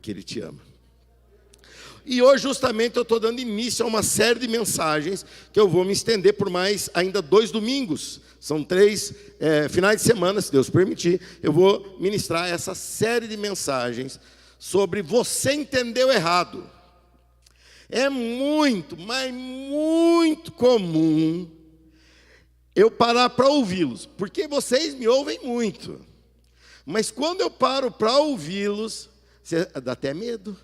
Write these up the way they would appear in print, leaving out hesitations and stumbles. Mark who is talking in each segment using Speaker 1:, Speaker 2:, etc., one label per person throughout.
Speaker 1: porque Ele te ama. E hoje justamente eu estou dando início a uma série de mensagens que eu vou me estender por mais ainda 2 domingos. São 3 finais de semana, se Deus permitir. Eu vou ministrar essa série de mensagens sobre você entendeu errado. É muito, mas muito comum eu parar para ouvi-los, porque vocês me ouvem muito. Mas quando eu paro para ouvi-los, dá até medo.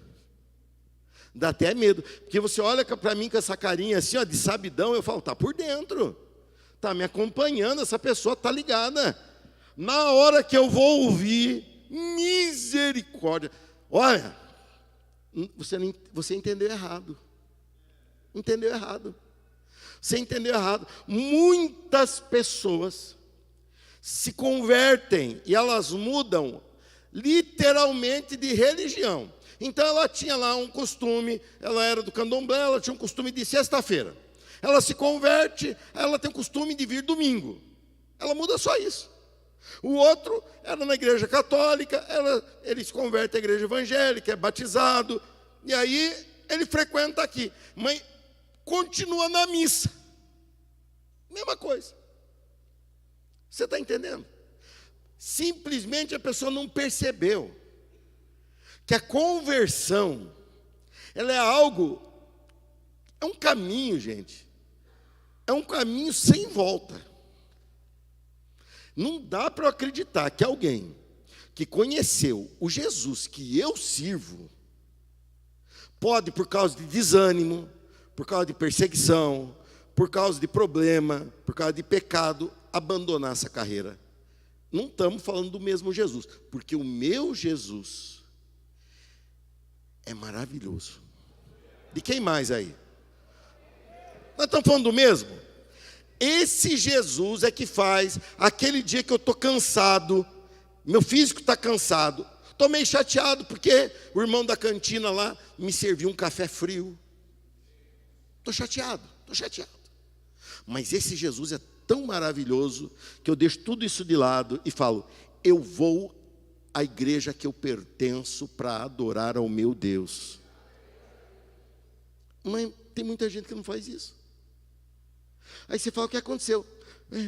Speaker 1: Dá até medo, porque você olha para mim com essa carinha assim, ó, de sabidão, eu falo, tá por dentro, tá me acompanhando, essa pessoa tá ligada. Na hora que eu vou ouvir, misericórdia, olha, você entendeu errado. Entendeu errado. Você entendeu errado. Muitas pessoas se convertem e elas mudam literalmente de religião. Então ela tinha lá um costume, ela era do candomblé, ela tinha um costume de sexta-feira. Ela se converte, ela tem o costume de vir domingo. Ela muda só isso. O outro era na igreja católica, ele se converte à igreja evangélica, é batizado, e aí ele frequenta aqui, mas continua na missa. Mesma coisa. Você está entendendo? Simplesmente a pessoa não percebeu que a conversão, ela é algo, é um caminho, gente. É um caminho sem volta. Não dá para eu acreditar que alguém que conheceu o Jesus que eu sirvo, pode, por causa de desânimo, por causa de perseguição, por causa de problema, por causa de pecado, abandonar essa carreira. Não estamos falando do mesmo Jesus, porque o meu Jesus é maravilhoso. De quem mais aí? Nós estamos falando do mesmo? Esse Jesus é que faz aquele dia que eu estou cansado, meu físico está cansado, estou meio chateado porque o irmão da cantina lá me serviu um café frio. Estou chateado. Mas esse Jesus é tão maravilhoso que eu deixo tudo isso de lado e falo, eu vou à igreja que eu pertenço para adorar ao meu Deus. Mas tem muita gente que não faz isso. Aí você fala, o que aconteceu?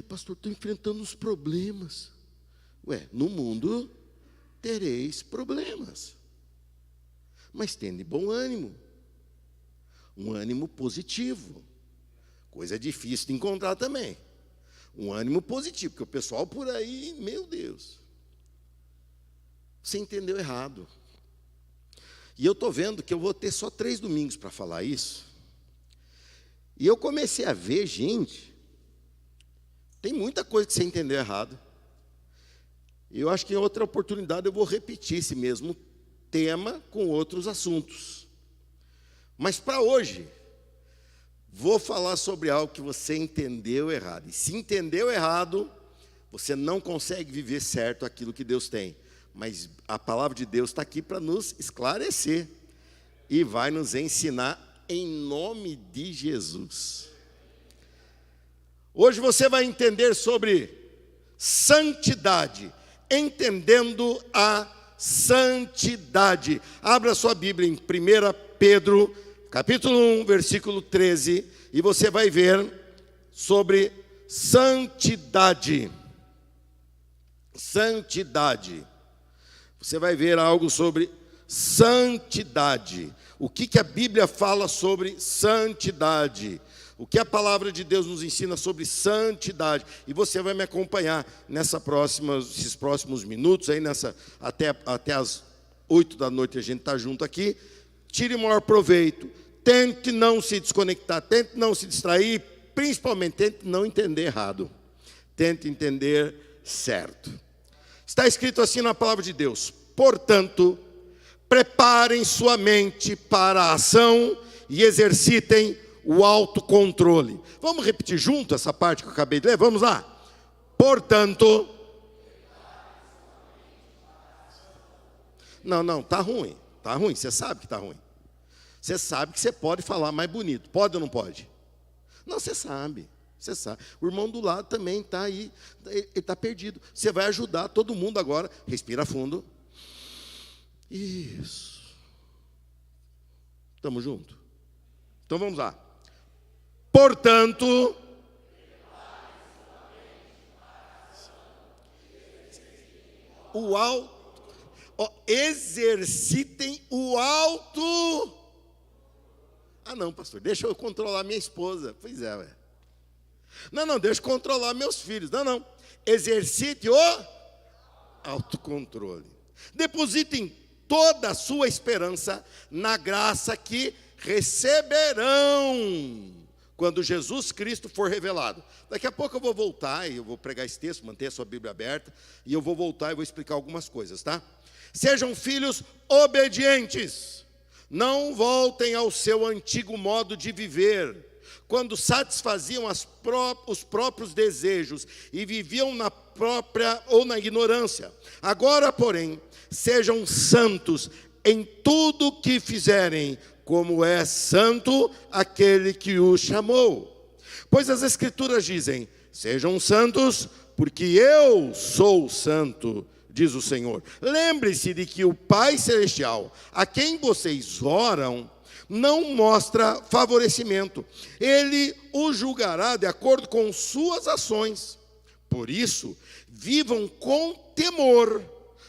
Speaker 1: Pastor, estou enfrentando uns problemas. No mundo tereis problemas. Mas tende bom ânimo. Um ânimo positivo. Coisa difícil de encontrar também. Um ânimo positivo, porque o pessoal por aí, meu Deus. Você entendeu errado. E eu estou vendo que eu vou ter só 3 domingos para falar isso. E eu comecei a ver, gente, tem muita coisa que você entendeu errado. E eu acho que em outra oportunidade eu vou repetir esse mesmo tema com outros assuntos. Mas para hoje, vou falar sobre algo que você entendeu errado. E se entendeu errado, você não consegue viver certo aquilo que Deus tem. Mas a palavra de Deus está aqui para nos esclarecer. E vai nos ensinar em nome de Jesus. Hoje você vai entender sobre santidade. Entendendo a santidade. Abra sua Bíblia em 1 Pedro, capítulo 1, versículo 13. E você vai ver sobre santidade. Santidade. Você vai ver algo sobre santidade. O que a Bíblia fala sobre santidade? O que a palavra de Deus nos ensina sobre santidade? E você vai me acompanhar esses próximos minutos, aí até as 8 da noite a gente está junto aqui. Tire o maior proveito. Tente não se desconectar, tente não se distrair, principalmente tente não entender errado. Tente entender certo. Está escrito assim na palavra de Deus: portanto, preparem sua mente para a ação e exercitem o autocontrole. Vamos repetir junto essa parte que eu acabei de ler? Vamos lá. Portanto, não, está ruim, você sabe que está ruim. Você sabe que você pode falar mais bonito, pode ou não pode? Não, você sabe. O irmão do lado também está aí, ele está perdido. Você vai ajudar todo mundo agora. Respira fundo. Isso. Estamos juntos? Então vamos lá. Portanto, exercitem o alto. Ah, não, pastor, deixa eu controlar minha esposa. Pois é, ué. Não, deixa eu controlar meus filhos. Não. Exercite o autocontrole. Depositem toda a sua esperança na graça que receberão quando Jesus Cristo for revelado. Daqui a pouco eu vou voltar e eu vou pregar esse texto, manter a sua Bíblia aberta, e eu vou voltar e vou explicar algumas coisas, tá? Sejam filhos obedientes. Não voltem ao seu antigo modo de viver, quando satisfaziam os próprios desejos e viviam na própria ou na ignorância. Agora, porém, sejam santos em tudo que fizerem, como é santo aquele que os chamou. Pois as Escrituras dizem: sejam santos, porque eu sou santo, diz o Senhor. Lembre-se de que o Pai Celestial, a quem vocês oram, não mostra favorecimento. Ele o julgará de acordo com suas ações. Por isso, vivam com temor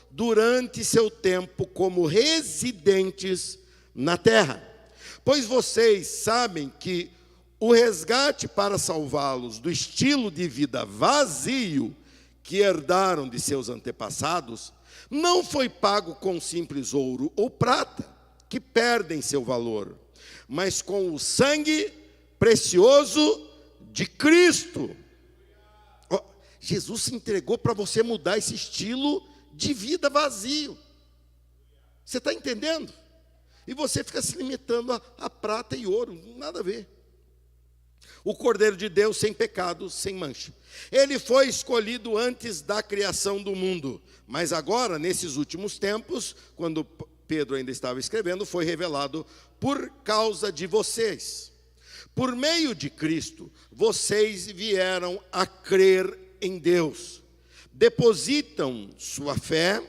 Speaker 1: durante seu tempo como residentes na terra. Pois vocês sabem que o resgate para salvá-los do estilo de vida vazio que herdaram de seus antepassados, não foi pago com simples ouro ou prata, que perdem seu valor, mas com o sangue precioso de Cristo. Jesus se entregou para você mudar esse estilo de vida vazio. Você está entendendo? E você fica se limitando a prata e ouro, nada a ver. O Cordeiro de Deus sem pecado, sem mancha. Ele foi escolhido antes da criação do mundo, mas agora, nesses últimos tempos, quando Pedro ainda estava escrevendo, foi revelado por causa de vocês. Por meio de Cristo, vocês vieram a crer em Deus. Depositam sua fé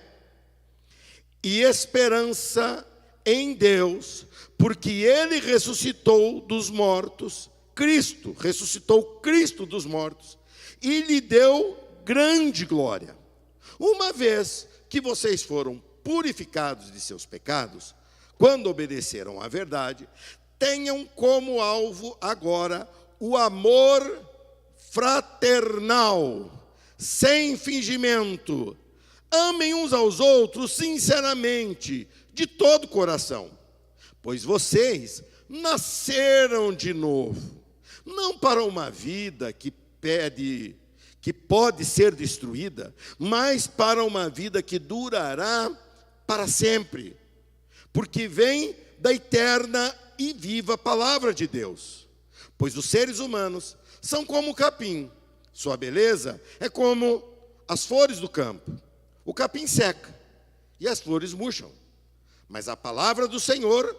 Speaker 1: e esperança em Deus, porque Ele ressuscitou dos mortos. Cristo ressuscitou Cristo dos mortos e lhe deu grande glória. Uma vez que vocês foram purificados de seus pecados, quando obedeceram à verdade, tenham como alvo agora o amor fraternal, sem fingimento. Amem uns aos outros sinceramente, de todo o coração, pois vocês nasceram de novo, não para uma vida que pode ser destruída, mas para uma vida que durará para sempre, porque vem da eterna e viva palavra de Deus. Pois os seres humanos são como o capim, sua beleza é como as flores do campo. O capim seca e as flores murcham, mas a palavra do Senhor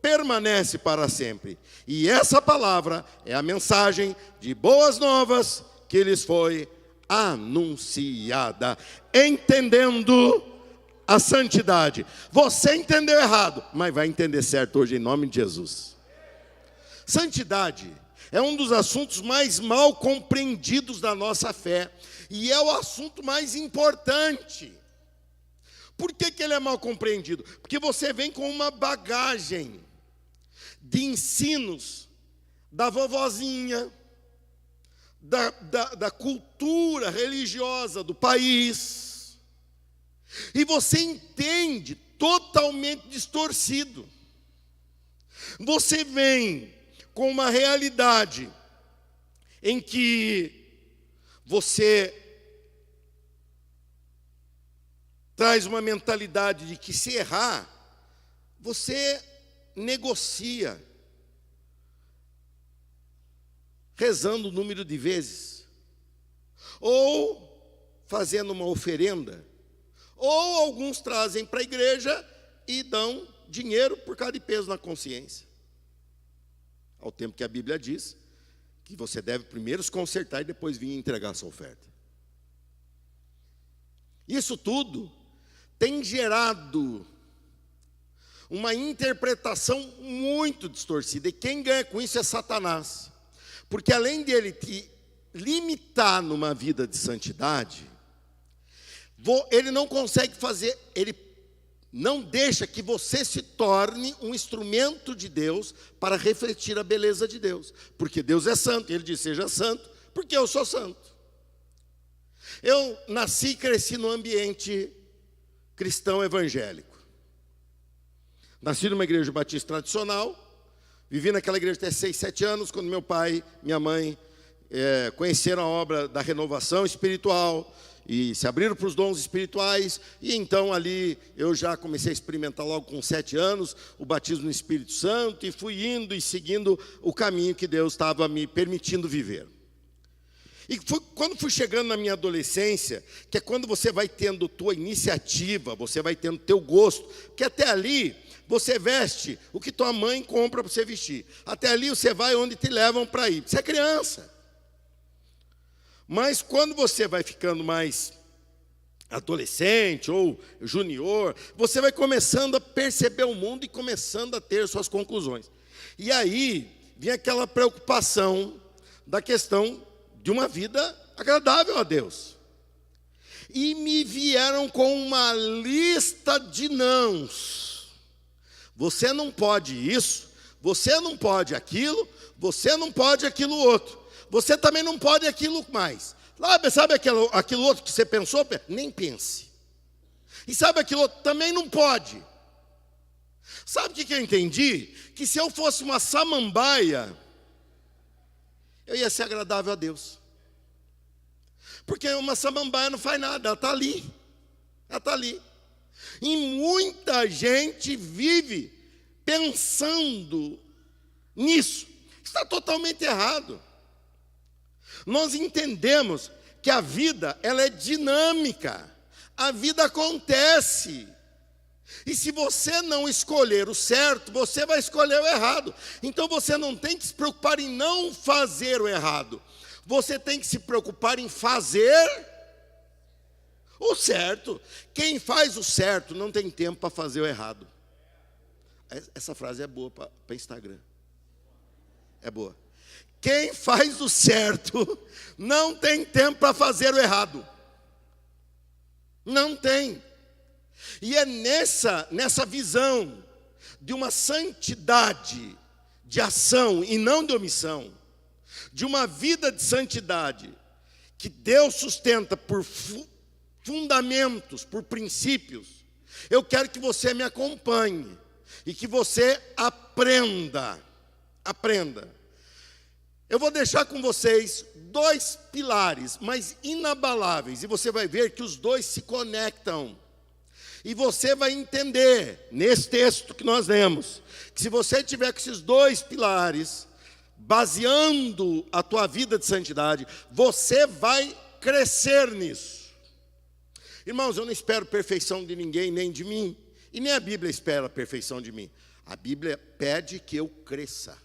Speaker 1: permanece para sempre. E essa palavra é a mensagem de boas novas que lhes foi anunciada, entendendo a santidade. Você entendeu errado, mas vai entender certo hoje em nome de Jesus. Santidade é um dos assuntos mais mal compreendidos da nossa fé, e é o assunto mais importante. Por que ele é mal compreendido? Porque você vem com uma bagagem de ensinos da vovozinha, da cultura religiosa do país, e você entende totalmente distorcido. Você vem com uma realidade em que você traz uma mentalidade de que se errar, você negocia, rezando o número de vezes, ou fazendo uma oferenda, ou alguns trazem para a igreja e dão dinheiro por causa de peso na consciência. Ao tempo que a Bíblia diz que você deve primeiro se consertar e depois vir entregar a sua oferta. Isso tudo tem gerado uma interpretação muito distorcida. E quem ganha com isso é Satanás. Porque além de ele te limitar numa vida de santidade, ele não consegue fazer, ele não deixa que você se torne um instrumento de Deus para refletir a beleza de Deus. Porque Deus é santo, e ele diz, seja santo, porque eu sou santo. Eu nasci e cresci num ambiente cristão evangélico. Nasci numa igreja batista tradicional, vivi naquela igreja até 6, 7 anos, quando meu pai e minha mãe conheceram a obra da renovação espiritual e se abriram para os dons espirituais, e então ali eu já comecei a experimentar logo com 7 anos o batismo no Espírito Santo, e fui indo e seguindo o caminho que Deus estava me permitindo viver. E quando fui chegando na minha adolescência, que é quando você vai tendo tua iniciativa, você vai tendo teu gosto, porque até ali você veste o que tua mãe compra para você vestir. Até ali você vai onde te levam para ir. Você é criança. Mas quando você vai ficando mais adolescente ou junior, você vai começando a perceber o mundo e começando a ter suas conclusões. E aí vem aquela preocupação da questão de uma vida agradável a Deus. E me vieram com uma lista de nãos. Você não pode isso, você não pode aquilo, você não pode aquilo outro. Você também não pode aquilo mais. Sabe aquilo outro que você pensou? Nem pense. E sabe aquilo outro? Também não pode. Sabe o que eu entendi? Que se eu fosse uma samambaia, eu ia ser agradável a Deus. Porque uma samambaia não faz nada, ela está ali. Ela está ali. E muita gente vive pensando nisso. Está totalmente errado. Nós entendemos que a vida, ela é dinâmica. A vida acontece. E se você não escolher o certo, você vai escolher o errado. Então você não tem que se preocupar em não fazer o errado. Você tem que se preocupar em fazer o certo. Quem faz o certo não tem tempo para fazer o errado. Essa frase é boa para Instagram. É boa. Quem faz o certo não tem tempo para fazer o errado. Não tem. E é nessa visão de uma santidade de ação e não de omissão, de uma vida de santidade que Deus sustenta por fundamentos, por princípios, eu quero que você me acompanhe e que você aprenda. Eu vou deixar com vocês 2 pilares, mas inabaláveis, e você vai ver que os 2 se conectam. E você vai entender, nesse texto que nós lemos, que se você tiver com esses 2 pilares, baseando a tua vida de santidade, você vai crescer nisso. Irmãos, eu não espero perfeição de ninguém, nem de mim, e nem a Bíblia espera a perfeição de mim. A Bíblia pede que eu cresça.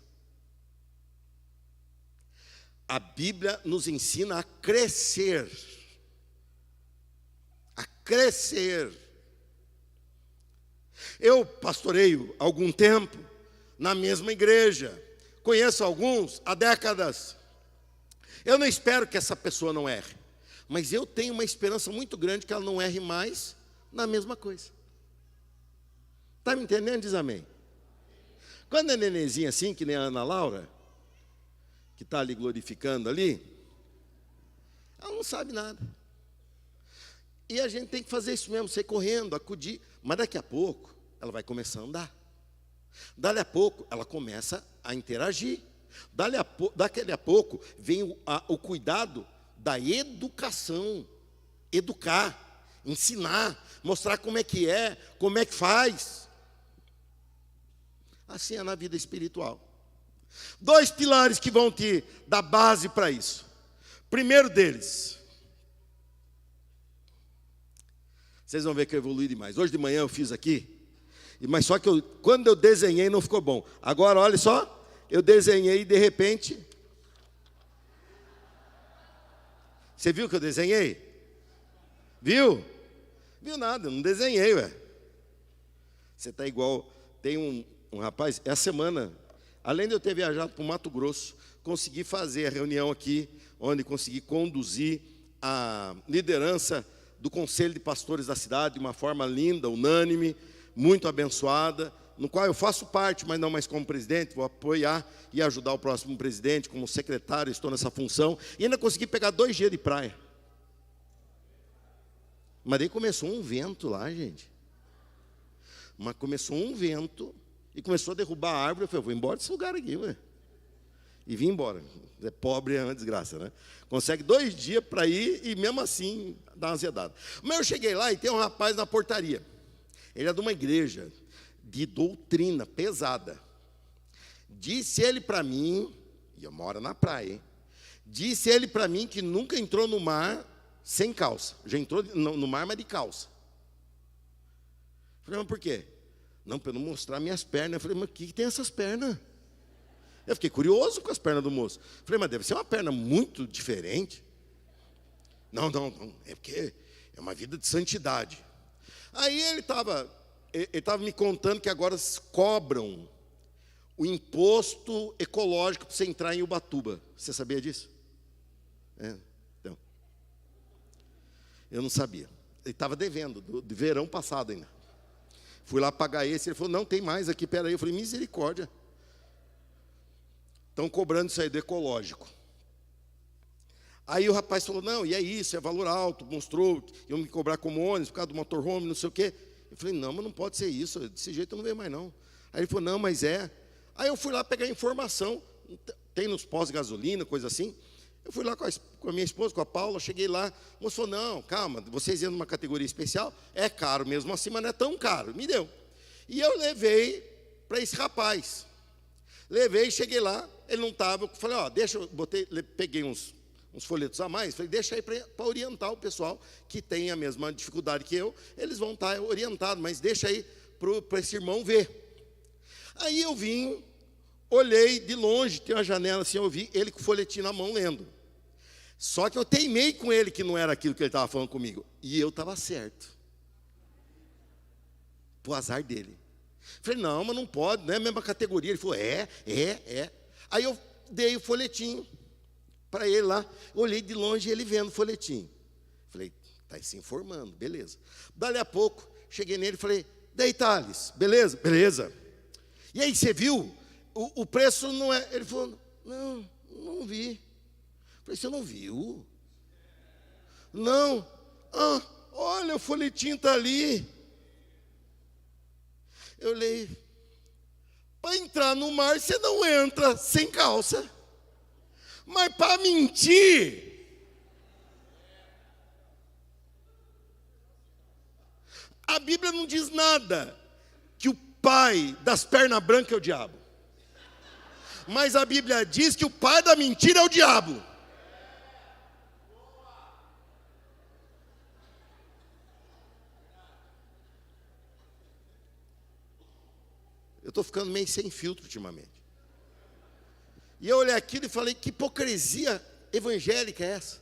Speaker 1: A Bíblia nos ensina a crescer. A crescer. Eu pastoreio há algum tempo na mesma igreja. Conheço alguns há décadas. Eu não espero que essa pessoa não erre, mas eu tenho uma esperança muito grande que ela não erre mais na mesma coisa. Está me entendendo? Diz amém. Quando é nenenzinha assim, que nem a Ana Laura, que está ali glorificando ali, ela não sabe nada. E a gente tem que fazer isso mesmo, sair correndo, acudir. Mas daqui a pouco, ela vai começar a andar. Dali a pouco, ela começa a interagir. Daqui a pouco, vem o cuidado da educação. Educar, ensinar, mostrar como é que faz. Assim é na vida espiritual. 2 pilares que vão te dar base para isso. Primeiro deles, vocês vão ver que eu evolui demais. Hoje de manhã eu fiz aqui, mas só que quando eu desenhei não ficou bom. Agora, olha só, eu desenhei e de repente... Você viu que eu desenhei? Viu? Viu nada, eu não desenhei, ué. Você está igual tem um rapaz, essa semana, além de eu ter viajado para o Mato Grosso, consegui fazer a reunião aqui, onde consegui conduzir a liderança do Conselho de Pastores da cidade, de uma forma linda, unânime, muito abençoada, no qual eu faço parte, mas não mais como presidente, vou apoiar e ajudar o próximo presidente, como secretário, estou nessa função, e ainda consegui pegar 2 dias de praia. Mas daí começou um vento lá, gente. Mas começou um vento e começou a derrubar a árvore. Eu falei, vou embora desse lugar aqui, ué. E vim embora. É pobre, é uma desgraça, né? Consegue 2 dias para ir e mesmo assim dá uma azedada. Mas eu cheguei lá e tem um rapaz na portaria. Ele é de uma igreja de doutrina pesada. Disse ele para mim, e eu moro na praia, hein? Disse ele para mim que nunca entrou no mar sem calça. Já entrou no mar, mas de calça. Falei, mas por quê? Não, para eu não mostrar minhas pernas. Eu falei, mas o que tem essas pernas? Eu fiquei curioso com as pernas do moço. Falei, mas deve ser uma perna muito diferente. Não, é porque é uma vida de santidade. Aí ele estava me contando que agora cobram o imposto ecológico para você entrar em Ubatuba. Você sabia disso? Então, eu não sabia. Ele estava devendo, de verão passado ainda. Fui lá pagar esse, ele falou, não, tem mais aqui, peraí. Eu falei, misericórdia. Estão cobrando isso aí do ecológico. Aí o rapaz falou, não, e é isso, é valor alto, mostrou que iam me cobrar como ônibus, por causa do motorhome, não sei o quê. Eu falei, não, mas não pode ser isso, desse jeito eu não vejo mais não. Aí ele falou, não, mas é. Aí eu fui lá pegar informação, tem nos postos de gasolina, coisa assim. Eu fui lá com a minha esposa, com a Paula, cheguei lá, o moço falou, não, calma, vocês iam numa categoria especial, é caro mesmo assim, mas não é tão caro, me deu. E eu levei para esse rapaz. Levei, cheguei lá, ele não estava, eu falei, ó, deixa, peguei uns folhetos a mais, falei, deixa aí para orientar o pessoal que tem a mesma dificuldade que eu, eles vão estar orientados, mas deixa aí para esse irmão ver. Aí eu vim, olhei de longe, tem uma janela assim, eu vi ele com o folhetinho na mão lendo. Só que eu teimei com ele que não era aquilo que ele estava falando comigo, e eu estava certo. Pro azar dele. Falei, não, mas não pode, não é a mesma categoria. Ele falou, é. Aí eu dei o folhetinho para ele lá, olhei de longe ele vendo o folhetinho. Falei, está se informando, beleza. Dali a pouco, cheguei nele e falei, daí Thales, beleza? Beleza. E aí, você viu? O preço não é... Ele falou, não vi. Falei, você não viu? Não. Olha, o folhetinho está ali. Eu olhei, para entrar no mar você não entra sem calça, mas para mentir, a Bíblia não diz nada que o pai das pernas brancas é o diabo, mas a Bíblia diz que o pai da mentira é o diabo. Eu estou ficando meio sem filtro ultimamente. E eu olhei aquilo e falei, que hipocrisia evangélica é essa?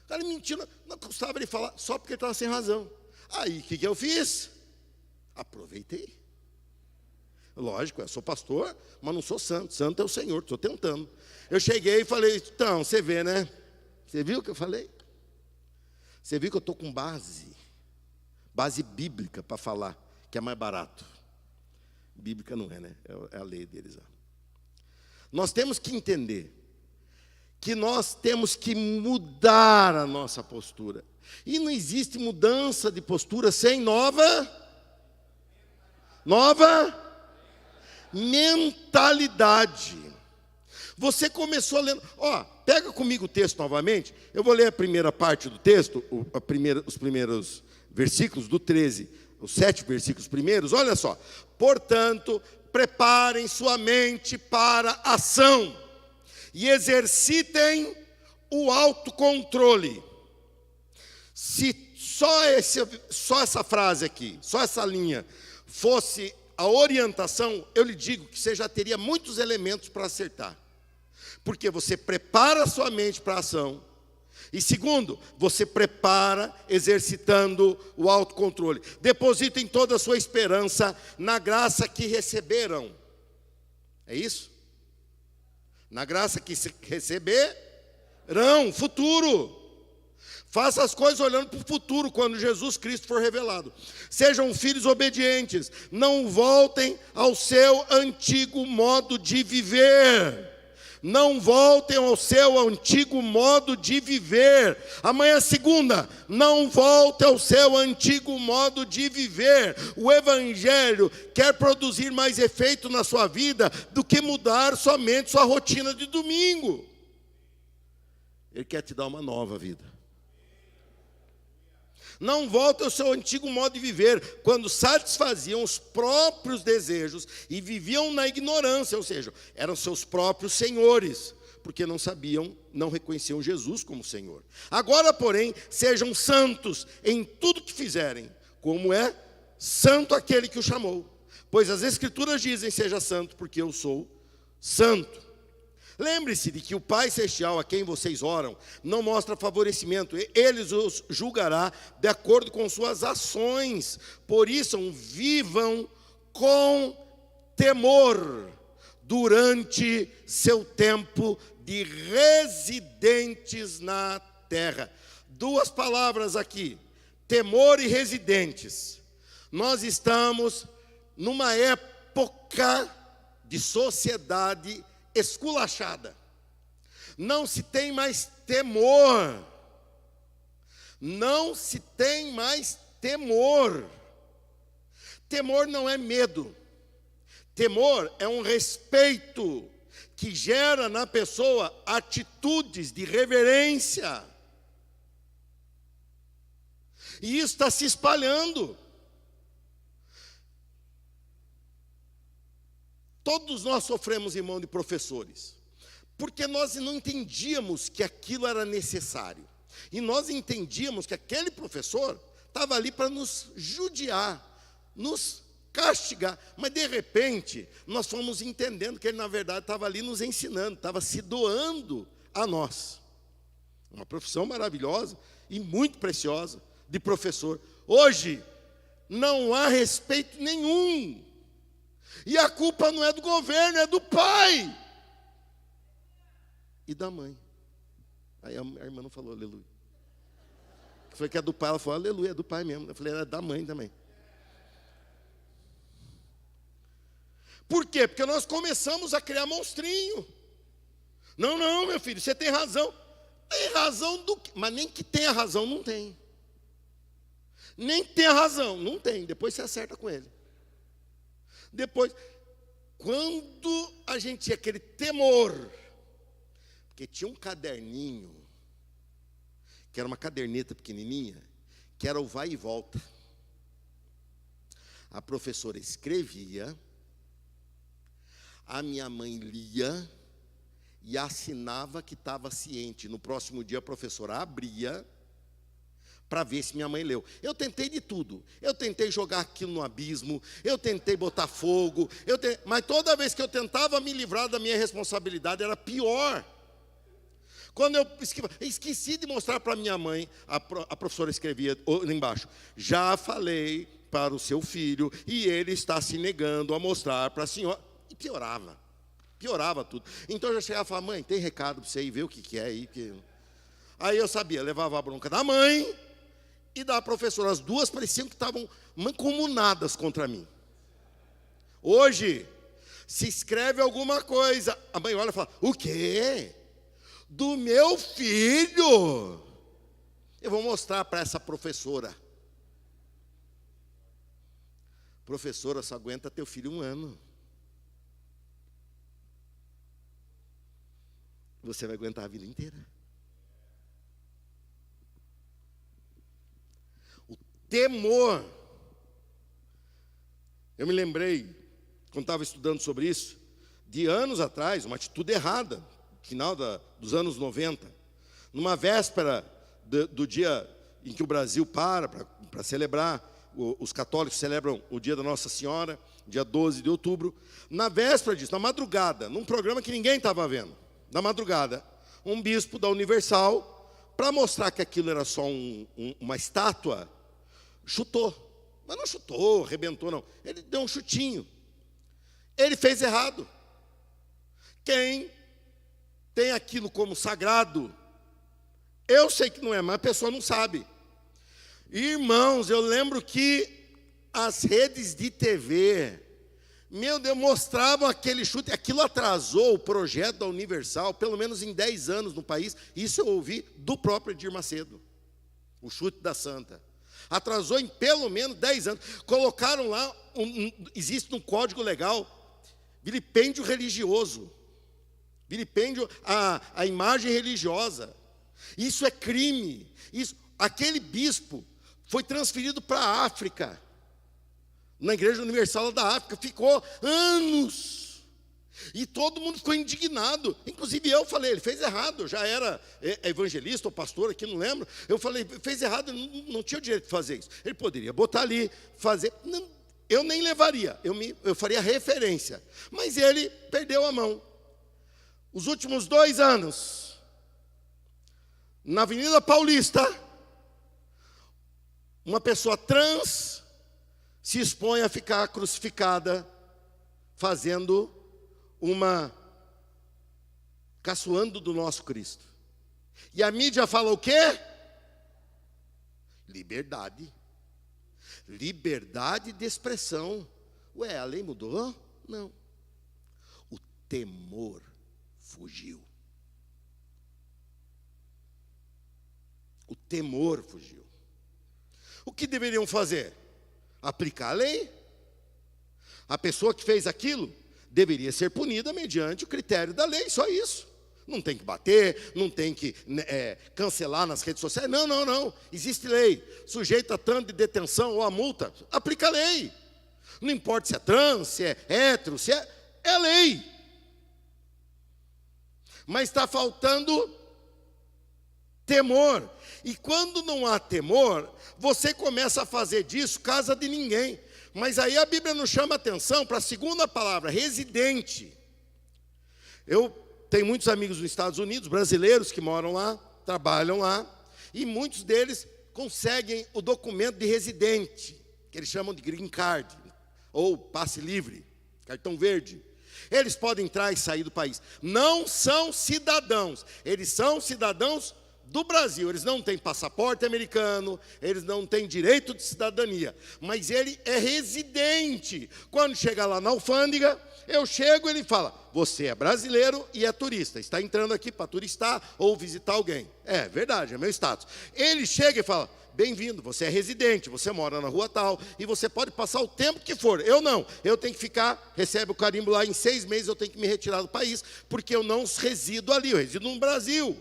Speaker 1: O cara mentindo, não custava ele falar, só porque ele estava sem razão. Aí, o que eu fiz? Aproveitei. Lógico, eu sou pastor, mas não sou santo. Santo é o Senhor, estou tentando. Eu cheguei e falei, então, você vê, né? Você viu o que eu falei? Você viu que eu estou com base bíblica para falar, que é mais barato. Bíblica não é, né? É a lei deles. Nós temos que entender que nós temos que mudar a nossa postura. E não existe mudança de postura sem nova mentalidade. Você começou lendo... pega comigo o texto novamente. Eu vou ler a primeira parte do texto, os primeiros versículos do 13, os 7 versículos primeiros. Olha só. Portanto, preparem sua mente para a ação e exercitem o autocontrole. Se só essa frase aqui, só essa linha, fosse a orientação, eu lhe digo que você já teria muitos elementos para acertar. Porque você prepara a sua mente para a ação E segundo, você prepara exercitando o autocontrole. Depositem toda a sua esperança na graça que receberam. É isso? Na graça que receberão, futuro. Faça as coisas olhando para o futuro, quando Jesus Cristo for revelado. Sejam filhos obedientes. Não voltem ao seu antigo modo de viver. Não voltem ao seu antigo modo de viver. Amanhã é segunda. Não volte ao seu antigo modo de viver. O Evangelho quer produzir mais efeito na sua vida do que mudar somente sua rotina de domingo. Ele quer te dar uma nova vida. Não volte ao seu antigo modo de viver, quando satisfaziam os próprios desejos e viviam na ignorância, ou seja, eram seus próprios senhores, porque não sabiam, não reconheciam Jesus como Senhor. Agora, porém, sejam santos em tudo que fizerem, como é santo aquele que o chamou. Pois as Escrituras dizem: seja santo, porque eu sou santo. Lembre-se de que o Pai Celestial, a quem vocês oram, não mostra favorecimento. Ele os julgará de acordo com suas ações. Por isso, vivam com temor durante seu tempo de residentes na terra. Duas palavras aqui: temor e residentes. Nós estamos numa época de sociedade esculachada. Não se tem mais temor. Não se tem mais temor. Temor não é medo. Temor é um respeito que gera na pessoa atitudes de reverência. E isso está se espalhando. Todos nós sofremos em mão de professores, porque nós não entendíamos que aquilo era necessário. E nós entendíamos que aquele professor estava ali para nos judiar, nos castigar. Mas de repente, nós fomos entendendo que ele na verdade estava ali nos ensinando, estava se doando a nós. Uma profissão maravilhosa e muito preciosa de professor. Hoje, não há respeito nenhum. E a culpa não é do governo, é do pai e da mãe. Aí a irmã não falou aleluia. Foi que é do pai, ela falou aleluia, é do pai mesmo. Eu falei, é da mãe também. Por quê? Porque nós começamos a criar monstrinho. Não, meu filho, você tem razão. Tem razão do quê? Mas nem que tenha razão, não tem. Nem que tenha razão, não tem. Depois você acerta com ele. Depois, quando a gente tinha aquele temor, porque tinha um caderninho, que era uma caderneta pequenininha, que era o vai e volta. A professora escrevia, a minha mãe lia e assinava que estava ciente. No próximo dia a professora abria para ver se minha mãe leu. Eu tentei de tudo. Eu tentei jogar aquilo no abismo, eu tentei botar fogo, mas toda vez que eu tentava me livrar da minha responsabilidade, era pior. Quando eu esqueci de mostrar para minha mãe, a professora escrevia embaixo: já falei para o seu filho e ele está se negando a mostrar para a senhora. E piorava tudo. Então eu já chegava e falava: mãe, tem recado para você ir ver o que é aí. Aí eu sabia, levava a bronca da mãe e da professora. As duas pareciam que estavam mancomunadas contra mim. Hoje, se escreve alguma coisa, a mãe olha e fala: o quê? Do meu filho? Eu vou mostrar para essa professora. Professora, só aguenta teu filho 1 ano. Você vai aguentar a vida inteira. O temor. Eu me lembrei, quando estava estudando sobre isso, de anos atrás, uma atitude errada, final dos anos 90, numa véspera do dia em que o Brasil para celebrar, os católicos celebram o dia da Nossa Senhora, dia 12 de outubro. Na véspera disso, na madrugada, num programa que ninguém estava vendo, na madrugada, um bispo da Universal para mostrar que aquilo era só uma estátua, chutou. Mas não chutou, arrebentou, não. Ele deu um chutinho. Ele fez errado. Quem tem aquilo como sagrado, eu sei que não é, mas a pessoa não sabe. Irmãos, eu lembro que as redes de TV, meu Deus, mostravam aquele chute. Aquilo atrasou o projeto da Universal, pelo menos em 10 anos no país. Isso eu ouvi do próprio Edir Macedo. O chute da Santa. Atrasou em pelo menos 10 anos. Colocaram lá, existe um código legal, vilipêndio religioso. Vilipêndio à imagem religiosa. Isso é crime. Aquele bispo foi transferido para a África. Na Igreja Universal da África. Ficou anos. E todo mundo ficou indignado. Inclusive eu falei, ele fez errado. Eu já era evangelista ou pastor aqui, não lembro. Eu falei, fez errado, não tinha o direito de fazer isso. Ele poderia botar ali, fazer. Não, eu nem levaria, eu faria referência. Mas ele perdeu a mão. Os últimos 2 anos, na Avenida Paulista, uma pessoa trans se expõe a ficar crucificada, fazendo caçoando do nosso Cristo. E a mídia fala o quê? Liberdade. Liberdade de expressão. Ué, a lei mudou? Não. O temor fugiu. O temor fugiu. O que deveriam fazer? Aplicar a lei. A pessoa que fez aquilo deveria ser punida mediante o critério da lei, só isso. Não tem que bater, não tem que cancelar nas redes sociais. Não, não, não. Existe lei. Sujeito a tanto de detenção ou a multa, aplica a lei. Não importa se é trans, se é hétero, se é lei. Mas está faltando temor. E quando não há temor, você começa a fazer disso casa de ninguém. Mas aí a Bíblia nos chama a atenção para a segunda palavra, residente. Eu tenho muitos amigos nos Estados Unidos, brasileiros que moram lá, trabalham lá, e muitos deles conseguem o documento de residente, que eles chamam de green card, ou passe livre, cartão verde. Eles podem entrar e sair do país. Não são cidadãos, eles são cidadãos do Brasil. Eles não têm passaporte americano, eles não têm direito de cidadania, mas ele é residente. Quando chega lá na alfândega, eu chego e ele fala, você é brasileiro e é turista, está entrando aqui para turistar ou visitar alguém. É verdade, é meu status. Ele chega e fala, bem-vindo, você é residente, você mora na rua tal, e você pode passar o tempo que for. Eu não, eu tenho que ficar, recebe o carimbo lá, em 6 meses eu tenho que me retirar do país, porque eu não resido ali, eu resido no Brasil.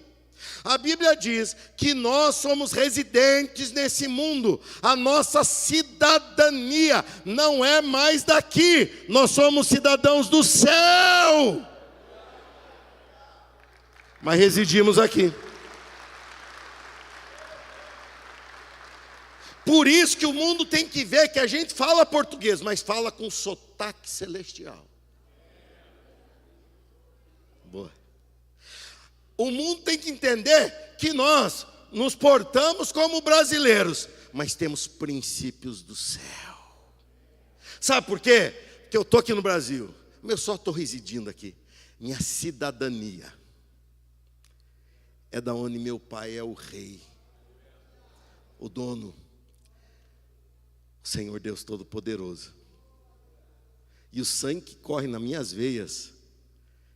Speaker 1: A Bíblia diz que nós somos residentes nesse mundo. A nossa cidadania não é mais daqui. Nós somos cidadãos do céu. Mas residimos aqui. Por isso que o mundo tem que ver que a gente fala português, mas fala com sotaque celestial. Boa. O mundo tem que entender que nós nos portamos como brasileiros, mas temos princípios do céu. Sabe por quê? Porque eu estou aqui no Brasil, mas eu só estou residindo aqui. Minha cidadania é da onde meu pai é o rei, o dono, o Senhor Deus Todo-Poderoso. E o sangue que corre nas minhas veias,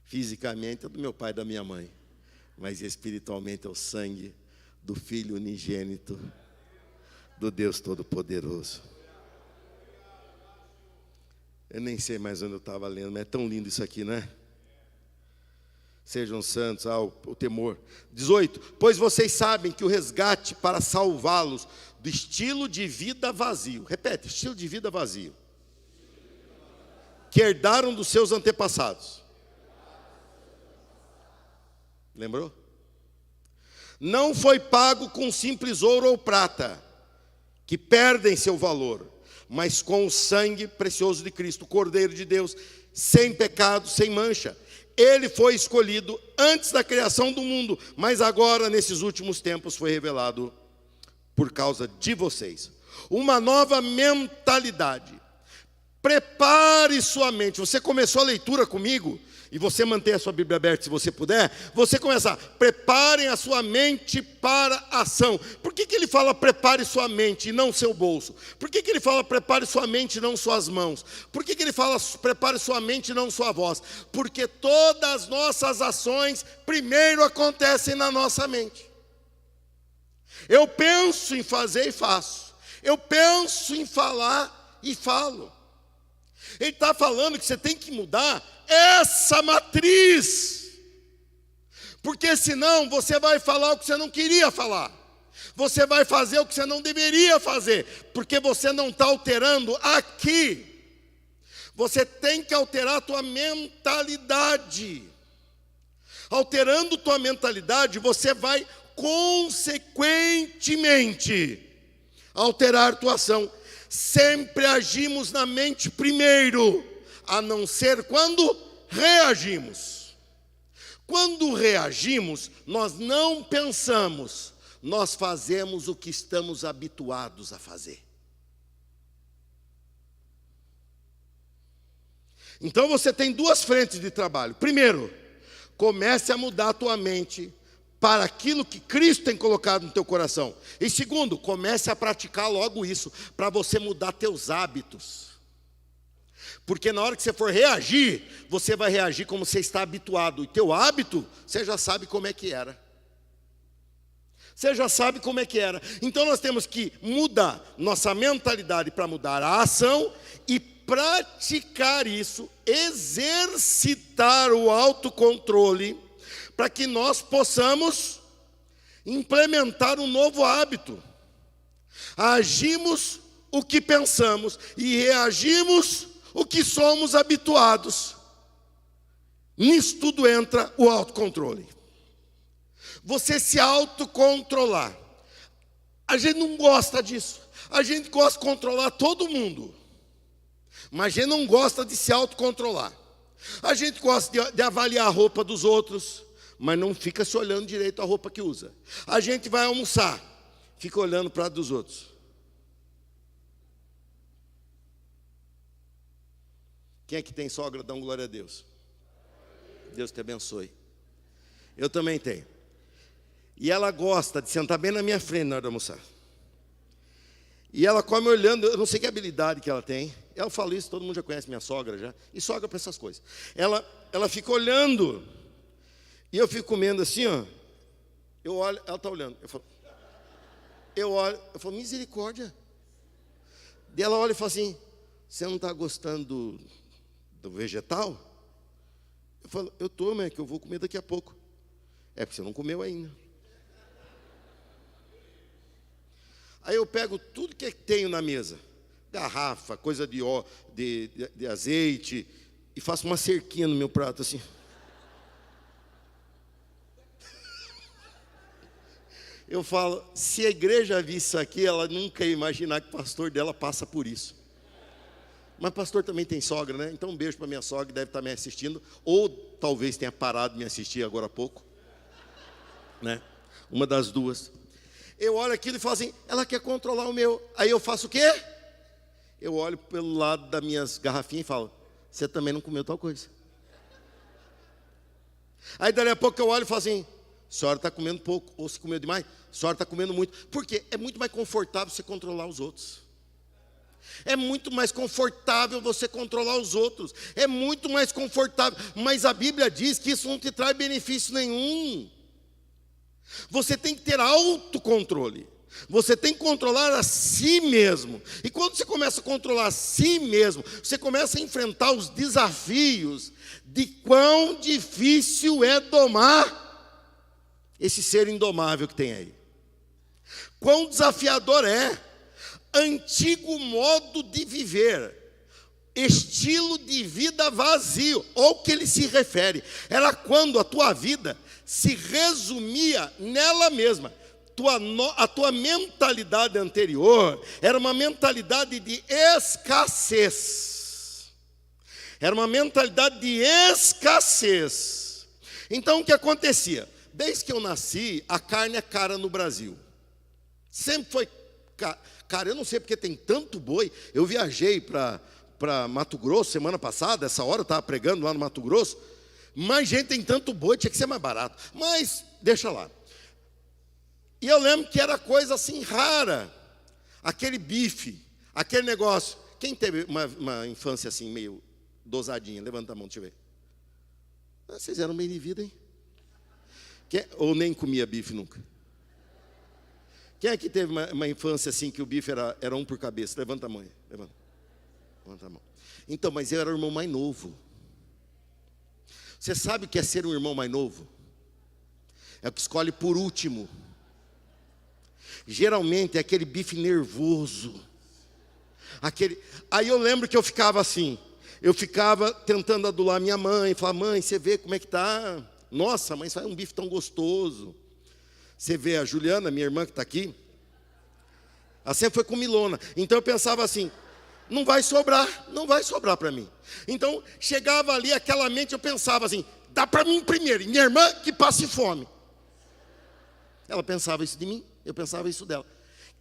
Speaker 1: fisicamente, é do meu pai e da minha mãe. Mas espiritualmente é o sangue do Filho unigênito do Deus Todo-Poderoso. Eu nem sei mais onde eu estava lendo, mas é tão lindo isso aqui, né? Sejam santos, o temor. 18, pois vocês sabem que o resgate para salvá-los do estilo de vida vazio. Repete, estilo de vida vazio. Que herdaram dos seus antepassados. Lembrou? Não foi pago com simples ouro ou prata, que perdem seu valor, mas com o sangue precioso de Cristo, o Cordeiro de Deus, sem pecado, sem mancha. Ele foi escolhido antes da criação do mundo, mas agora, nesses últimos tempos, foi revelado por causa de vocês. Uma nova mentalidade. Prepare sua mente. Você começou a leitura comigo, e você mantém a sua Bíblia aberta se você puder. Você começa, preparem a sua mente para a ação. Por que ele fala prepare sua mente e não seu bolso? Por que ele fala prepare sua mente e não suas mãos? Por que ele fala prepare sua mente e não sua voz? Porque todas as nossas ações primeiro acontecem na nossa mente. Eu penso em fazer e faço. Eu penso em falar e falo. Ele está falando que você tem que mudar essa matriz, porque senão você vai falar o que você não queria falar, você vai fazer o que você não deveria fazer, porque você não está alterando aqui. Você tem que alterar a tua mentalidade. Alterando tua mentalidade, você vai consequentemente alterar tua ação. Sempre agimos na mente primeiro, a não ser quando reagimos. Quando reagimos, nós não pensamos, nós fazemos o que estamos habituados a fazer. Então você tem duas frentes de trabalho. Primeiro, comece a mudar a tua mente para aquilo que Cristo tem colocado no teu coração. E segundo, comece a praticar logo isso, para você mudar teus hábitos. Porque na hora que você for reagir, você vai reagir como você está habituado. E teu hábito, você já sabe como é que era. Você já sabe como é que era. Então nós temos que mudar nossa mentalidade para mudar a ação e praticar isso, exercitar o autocontrole, para que nós possamos implementar um novo hábito. Agimos o que pensamos e reagimos o que somos habituados. Nisso tudo entra o autocontrole. Você se autocontrolar. A gente não gosta disso. A gente gosta de controlar todo mundo, mas a gente não gosta de se autocontrolar. A gente gosta de avaliar a roupa dos outros, mas não fica se olhando direito a roupa que usa. A gente vai almoçar, fica olhando para o prato dos outros. Quem é que tem sogra? Dá glória a Deus. Deus te abençoe. Eu também tenho. E ela gosta de sentar bem na minha frente na hora de almoçar. E ela come olhando, eu não sei que habilidade que ela tem. Ela fala isso, todo mundo já conhece minha sogra já. E sogra para essas coisas. Ela fica olhando. E eu fico comendo assim, ó. Eu olho, ela está olhando. Eu olho, eu falo, misericórdia. E ela olha e fala assim, você não está gostando do vegetal? Eu falo, eu estou, mas é que eu vou comer daqui a pouco. É porque você não comeu ainda. Aí eu pego tudo que tenho na mesa, garrafa, coisa de azeite, e faço uma cerquinha no meu prato assim. Eu falo, se a igreja visse isso aqui, ela nunca ia imaginar que o pastor dela passa por isso. Mas pastor também tem sogra, né? Então um beijo para minha sogra, que deve estar me assistindo, ou talvez tenha parado de me assistir agora há pouco, né? Uma das duas. Eu olho aquilo e falo assim, ela quer controlar o meu. Aí eu faço o quê? Eu olho pelo lado das minhas garrafinhas e falo, você também não comeu tal coisa. Aí dali a pouco eu olho e falo assim, a senhora está comendo pouco, ou se comeu demais, a senhora está comendo muito. Por quê? É muito mais confortável você controlar os outros. É muito mais confortável você controlar os outros. É muito mais confortável. Mas a Bíblia diz que isso não te traz benefício nenhum. Você tem que ter autocontrole. Você tem que controlar a si mesmo. E quando você começa a controlar a si mesmo, você começa a enfrentar os desafios de quão difícil é domar esse ser indomável que tem aí. Quão desafiador é. Antigo modo de viver, estilo de vida vazio, ou que ele se refere, era quando a tua vida se resumia nela mesma. A tua mentalidade anterior era uma mentalidade de escassez. Era uma mentalidade de escassez. Então o que acontecia? Desde que eu nasci, a carne é cara no Brasil. Sempre foi cara. Eu não sei porque tem tanto boi. Eu viajei para Mato Grosso semana passada, essa hora eu estava pregando lá no Mato Grosso. Mais gente tem tanto boi, tinha que ser mais barato. Mas deixa lá. E eu lembro que era coisa assim rara. Aquele bife, aquele negócio. Quem teve uma infância assim meio dosadinha? Levanta a mão, deixa eu ver. Vocês eram meio de vida, hein? Ou nem comia bife nunca? Quem é que teve uma infância assim que o bife era um por cabeça? Levanta a mão aí. Levanta a mão. Então, mas eu era o irmão mais novo. Você sabe o que é ser um irmão mais novo? É o que escolhe por último. Geralmente é aquele bife nervoso. Aí eu lembro que eu ficava assim. Eu ficava tentando adular minha mãe. Falava, mãe, você vê como é que tá? Nossa, mãe, faz um bife tão gostoso. Você vê a Juliana, minha irmã que está aqui. Ela sempre foi comilona. Então eu pensava assim, não vai sobrar para mim. Então chegava ali aquela mente, eu pensava assim, dá para mim primeiro, e minha irmã que passe fome. Ela pensava isso de mim, eu pensava isso dela.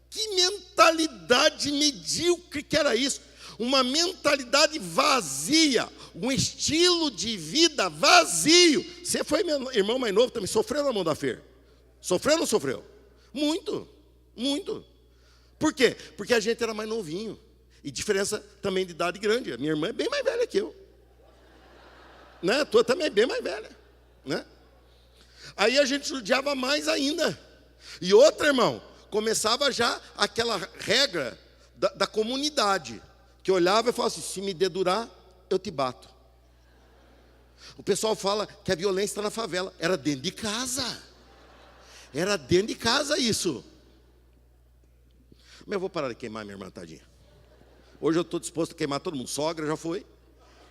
Speaker 1: Que mentalidade medíocre que era isso. Uma mentalidade vazia, um estilo de vida vazio. Você foi meu irmão mais novo também, sofreu na mão da Fer? Sofreu ou não sofreu? Muito, muito. Por quê? Porque a gente era mais novinho. E diferença também de idade grande. A minha irmã é bem mais velha que eu. Né? A tua também é bem mais velha. Né? Aí a gente judiava mais ainda. E outra, irmão, começava já aquela regra da comunidade. Que olhava e falava assim, se me dedurar, eu te bato. O pessoal fala que a violência está na favela. Era dentro de casa. Era dentro de casa isso. Mas eu vou parar de queimar minha irmã, tadinha. Hoje eu estou disposto a queimar todo mundo. Sogra já foi.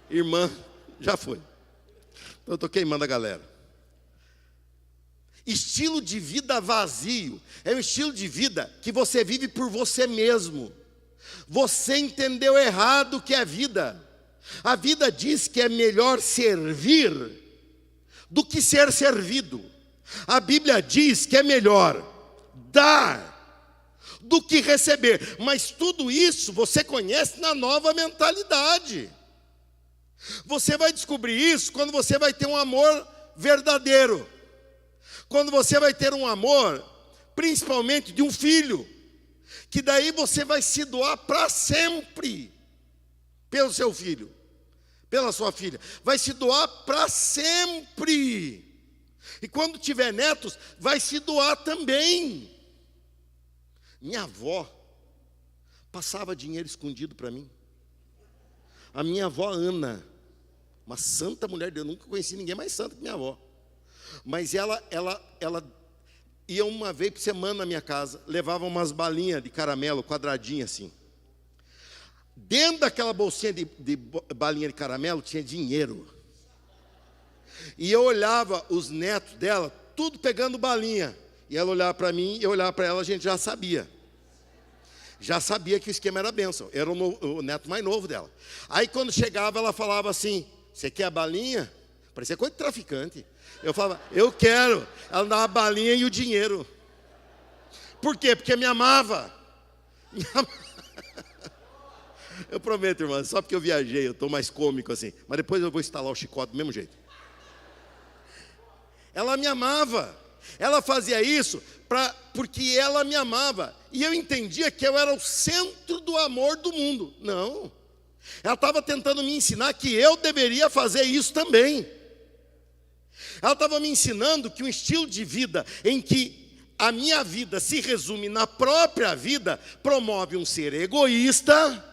Speaker 1: Irmã já foi. Então eu estou queimando a galera. Estilo de vida vazio. É um estilo de vida que você vive por você mesmo. Você entendeu errado o que é vida. A vida diz que é melhor servir do que ser servido. A Bíblia diz que é melhor dar do que receber. Mas tudo isso você conhece na nova mentalidade. Você vai descobrir isso quando você vai ter um amor verdadeiro. Quando você vai ter um amor, principalmente de um filho. Que daí você vai se doar para sempre pelo seu filho, pela sua filha. Vai se doar para sempre. E quando tiver netos, vai se doar também. Minha avó passava dinheiro escondido para mim. A minha avó Ana, uma santa mulher de Deus, eu nunca conheci ninguém mais santo que minha avó. Mas ela ia uma vez por semana na minha casa, levava umas balinhas de caramelo, quadradinha assim. Dentro daquela bolsinha de balinha de caramelo tinha dinheiro. E eu olhava os netos dela, tudo pegando balinha. E ela olhava para mim, e eu olhava para ela, a gente já sabia. Já sabia que o esquema era bênção. Era o neto mais novo dela. Aí quando chegava, ela falava assim, você quer a balinha? Parecia coisa de traficante. Eu falava, eu quero. Ela dava a balinha e o dinheiro. Por quê? Porque me amava. Eu prometo, irmã, só porque eu viajei, eu estou mais cômico assim. Mas depois eu vou instalar o chicote do mesmo jeito. Ela me amava. Ela fazia isso porque ela me amava. E eu entendia que eu era o centro do amor do mundo. Não. Ela estava tentando me ensinar que eu deveria fazer isso também. Ela estava me ensinando que um estilo de vida em que a minha vida se resume na própria vida promove um ser egoísta,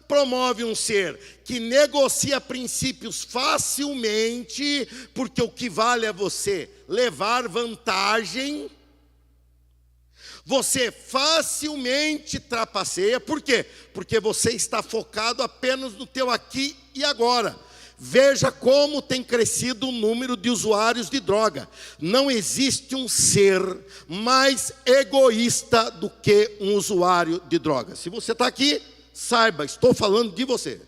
Speaker 1: promove um ser que negocia princípios facilmente, porque o que vale é você levar vantagem. Você facilmente trapaceia. Por quê? Porque você está focado apenas no teu aqui e agora. Veja como tem crescido o número de usuários de droga. Não existe um ser mais egoísta do que um usuário de droga. Se você está aqui, saiba, estou falando de você.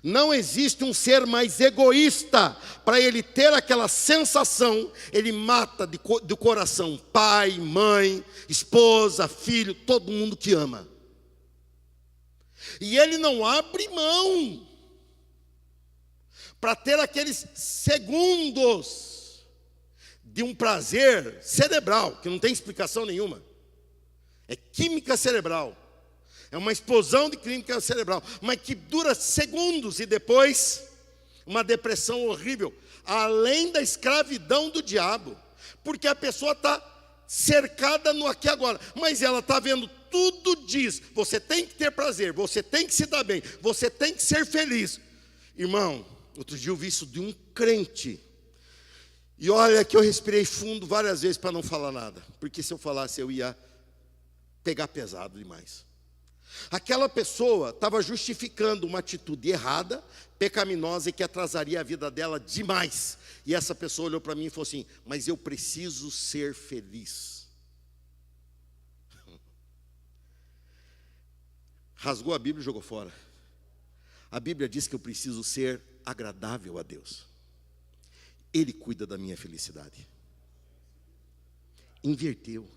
Speaker 1: Não existe um ser mais egoísta. Para ele ter aquela sensação, ele mata do coração pai, mãe, esposa, filho, todo mundo que ama. E ele não abre mão para ter aqueles segundos de um prazer cerebral, que não tem explicação nenhuma. É química cerebral. É uma explosão de química cerebral, mas que dura segundos e depois uma depressão horrível, além da escravidão do diabo, porque a pessoa está cercada no aqui e agora, mas ela está vendo, tudo diz, você tem que ter prazer, você tem que se dar bem, você tem que ser feliz. Irmão, outro dia eu vi isso de um crente, e olha que eu respirei fundo várias vezes para não falar nada, porque se eu falasse eu ia pegar pesado demais. Aquela pessoa estava justificando uma atitude errada, pecaminosa e que atrasaria a vida dela demais. E essa pessoa olhou para mim e falou assim: mas eu preciso ser feliz. Rasgou a Bíblia e jogou fora. A Bíblia diz que eu preciso ser agradável a Deus. Ele cuida da minha felicidade. Inverteu.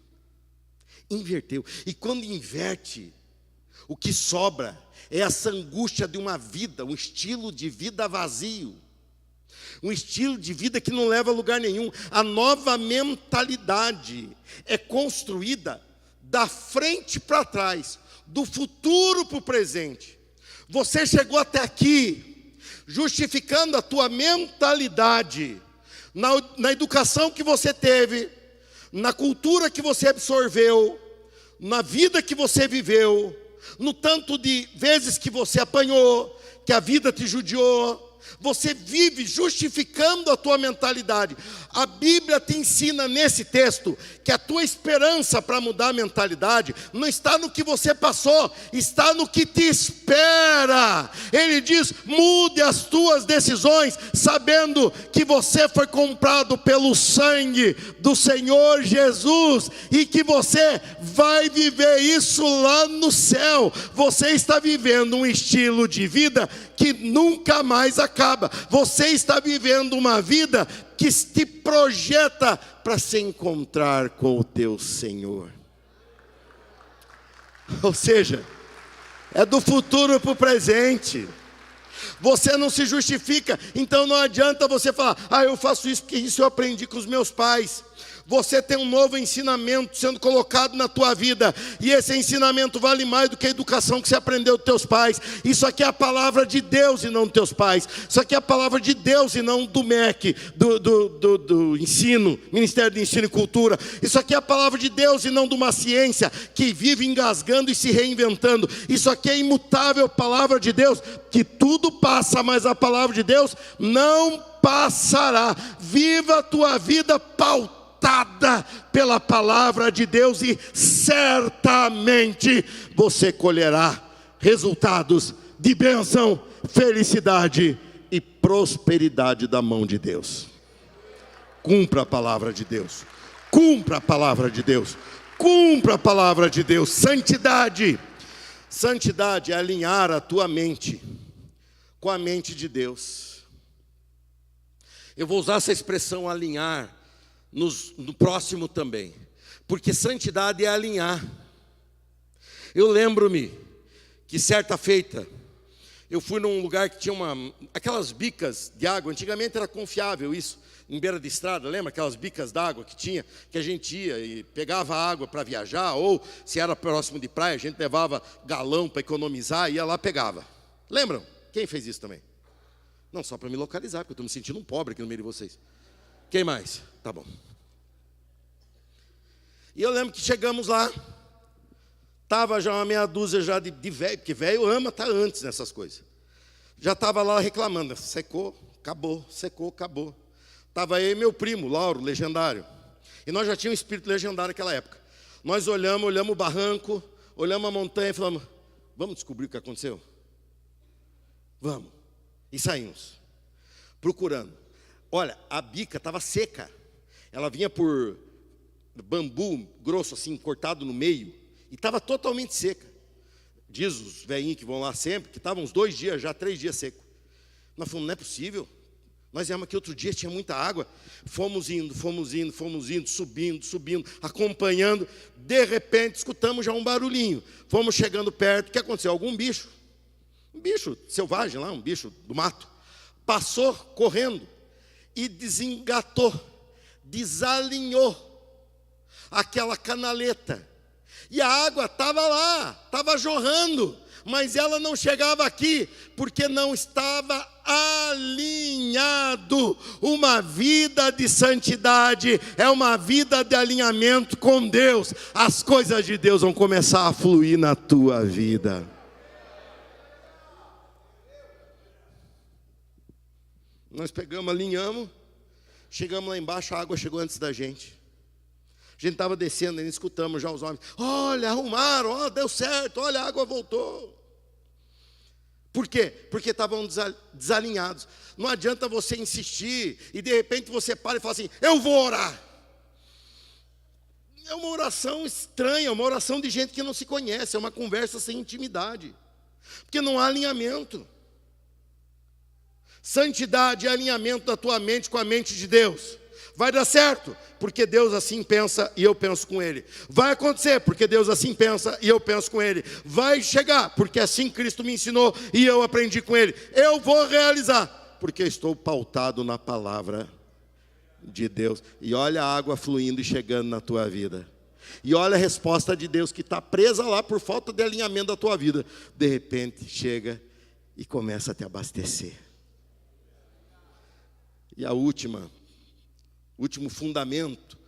Speaker 1: E quando inverte, o que sobra é essa angústia de uma vida, um estilo de vida vazio, um estilo de vida que não leva a lugar nenhum. A nova mentalidade é construída da frente para trás, do futuro para o presente. Você chegou até aqui justificando a tua mentalidade na educação que você teve, na cultura que você absorveu, na vida que você viveu, no tanto de vezes que você apanhou, que a vida te judiou. Você vive justificando a tua mentalidade. A Bíblia te ensina nesse texto que a tua esperança para mudar a mentalidade não está no que você passou, está no que te espera. Ele diz: mude as tuas decisões, sabendo que você foi comprado pelo sangue do Senhor Jesus, e que você vai viver isso lá no céu. Você está vivendo um estilo de vida que nunca mais acaba. Você está vivendo uma vida que te projeta para se encontrar com o teu Senhor. Ou seja, é do futuro para o presente. Você não se justifica, então não adianta você falar: eu faço isso porque isso eu aprendi com os meus pais. Você tem um novo ensinamento sendo colocado na tua vida, e esse ensinamento vale mais do que a educação que você aprendeu dos teus pais. Isso aqui é a palavra de Deus e não dos teus pais. Isso aqui é a palavra de Deus e não do MEC, do ensino, Ministério de Ensino e Cultura. Isso aqui é a palavra de Deus e não de uma ciência que vive engasgando e se reinventando. Isso aqui é imutável, palavra de Deus, que tudo passa, mas a palavra de Deus não passará. Viva a tua vida pautada pela palavra de Deus, e certamente você colherá resultados de bênção, felicidade e prosperidade da mão de Deus. Cumpra a palavra de Deus. Cumpra a palavra de Deus. Cumpra a palavra de Deus. Santidade. Santidade é alinhar a tua mente com a mente de Deus. Eu vou usar essa expressão alinhar no próximo também, porque santidade é alinhar. Eu lembro-me que certa feita eu fui num lugar que tinha aquelas bicas de água. Antigamente era confiável isso, em beira de estrada, lembra aquelas bicas d'água que tinha, que a gente ia e pegava água para viajar, ou se era próximo de praia, a gente levava galão para economizar, ia lá, pegava. Lembram? Quem fez isso também? Não, só para me localizar, porque eu estou me sentindo um pobre aqui no meio de vocês. Quem mais? Tá bom. E eu lembro que chegamos lá, estava já uma meia dúzia já de velho, porque velho ama estar antes nessas coisas. Já estava lá reclamando: secou, acabou, secou, acabou. Estava eu e meu primo, Lauro, legendário. E nós já tínhamos um espírito legendário naquela época. Nós olhamos o barranco, olhamos a montanha e falamos: vamos descobrir o que aconteceu? Vamos. E saímos, procurando. Olha, a bica estava seca. Ela vinha por bambu grosso assim, cortado no meio, e estava totalmente seca. Diz os velhinhos que vão lá sempre, que estavam uns 2 dias, já 3 dias seco. Nós falamos, não é possível. Nós viemos aqui outro dia, tinha muita água. Fomos indo, subindo, acompanhando. De repente, escutamos já um barulhinho. Fomos chegando perto. O que aconteceu? Algum bicho, um bicho selvagem lá, um bicho do mato, passou correndo e desengatou, desalinhou aquela canaleta. E a água estava lá, estava jorrando, mas ela não chegava aqui, porque não estava alinhado. Uma vida de santidade é uma vida de alinhamento com Deus. As coisas de Deus vão começar a fluir na tua vida. Nós pegamos, alinhamos, chegamos lá embaixo, a água chegou antes da gente. A gente estava descendo, e escutamos já os homens. Olha, arrumaram, ó, deu certo, olha, a água voltou. Por quê? Porque estavam desalinhados. Não adianta você insistir e de repente você para e fala assim, eu vou orar. É uma oração estranha, uma oração de gente que não se conhece, é uma conversa sem intimidade. Porque não há alinhamento. Santidade é alinhamento da tua mente com a mente de Deus. Vai dar certo, porque Deus assim pensa e eu penso com Ele. Vai acontecer, porque Deus assim pensa e eu penso com Ele. Vai chegar, porque assim Cristo me ensinou e eu aprendi com Ele. Eu vou realizar, porque eu estou pautado na palavra de Deus. E olha a água fluindo e chegando na tua vida. E olha a resposta de Deus que está presa lá por falta de alinhamento da tua vida. De repente chega e começa a te abastecer. E a último fundamento,